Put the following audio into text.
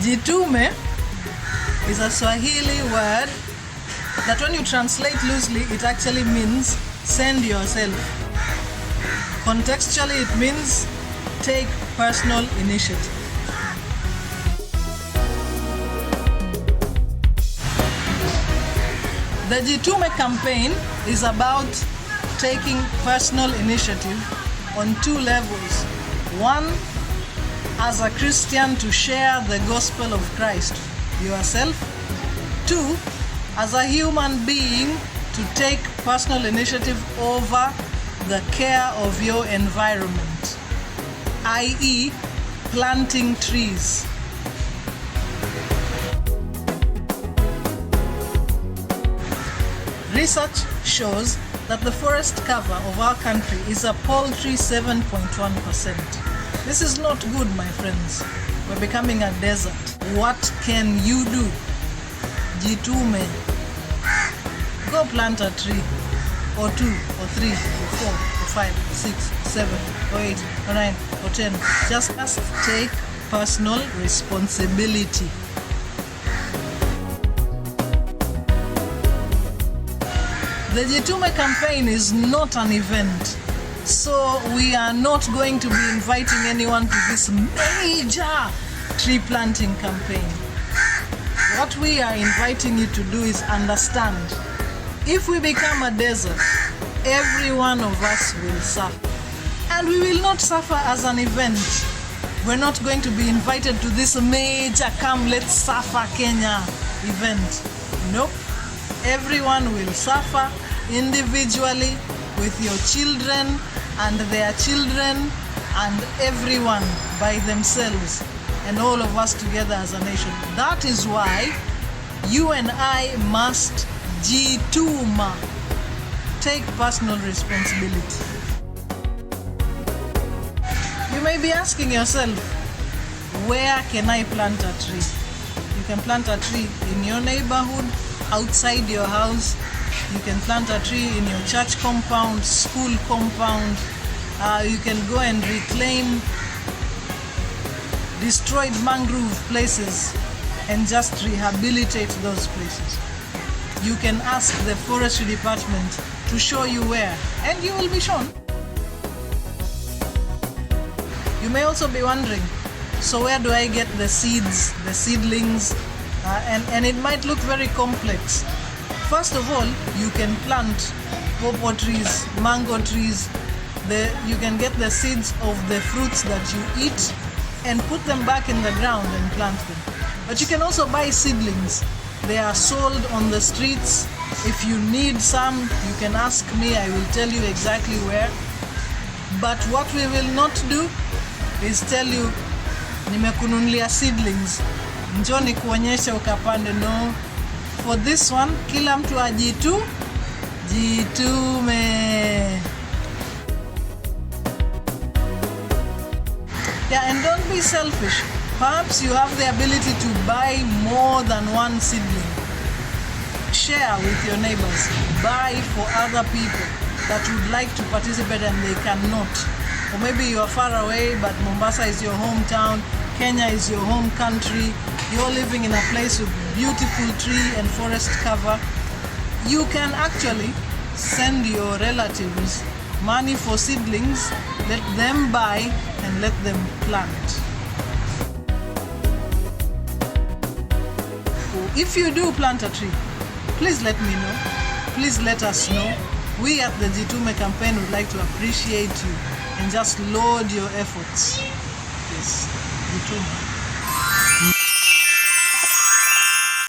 Jitume is a Swahili word that when you translate loosely, it actually means send yourself. Contextually, it means take personal initiative. The Jitume campaign is about taking personal initiative on two levels. One, as a Christian to share the gospel of Christ yourself. Two, as a human being to take personal initiative over the care of your environment, i.e., planting trees. Research shows that the forest cover of our country is a paltry 7.1%. This is not good, my friends. We're becoming a desert. What can you do? Jitume. Go plant a tree, or 2, or 3, or 4, or 5, or 6, 7, or 8, or 9, or 10. Just take personal responsibility. The Jitume campaign is not an event, so we are not going to be inviting anyone to this major tree planting campaign. What we are inviting you to do is understand, if we become a desert, every one of us will suffer. And we will not suffer as an event. We're not going to be invited to this major Come Let's Suffer Kenya event. Nope. Everyone will suffer individually, with your children and their children and everyone by themselves, and all of us together as a nation. That is why you and I must jituma, take personal responsibility. You may be asking yourself, where can I plant a tree? You can plant a tree in your neighborhood, outside your house. You can plant a tree in your church compound, school compound. You can go and reclaim destroyed mangrove places and just rehabilitate those places. You can ask the forestry department to show you where, and you will be shown. You may also be wondering, so where do I get the seeds, the seedlings? And it might look very complex. First of all, you can plant pawpaw trees, mango trees. You can get the seeds of the fruits that you eat and put them back in the ground and plant them. But you can also buy seedlings. They are sold on the streets. If you need some, you can ask me. I will tell you exactly where. But what we will not do is tell you, nimekununulia seedlings, njoo nikuonyeshe ukapande. No. For this one, kila mtu jitume. Yeah, and don't be selfish. Perhaps you have the ability to buy more than one seedling. Share with your neighbors. Buy for other people that would like to participate and they cannot. Or maybe you are far away, but Mombasa is your hometown, Kenya is your home country. You're living in a place with beautiful tree and forest cover. You can actually send your relatives money for seedlings, let them buy and let them plant. If you do plant a tree, please let me know. Please let us know. We at the Jitume campaign would like to appreciate you and just laud your efforts. Yes, Jitume.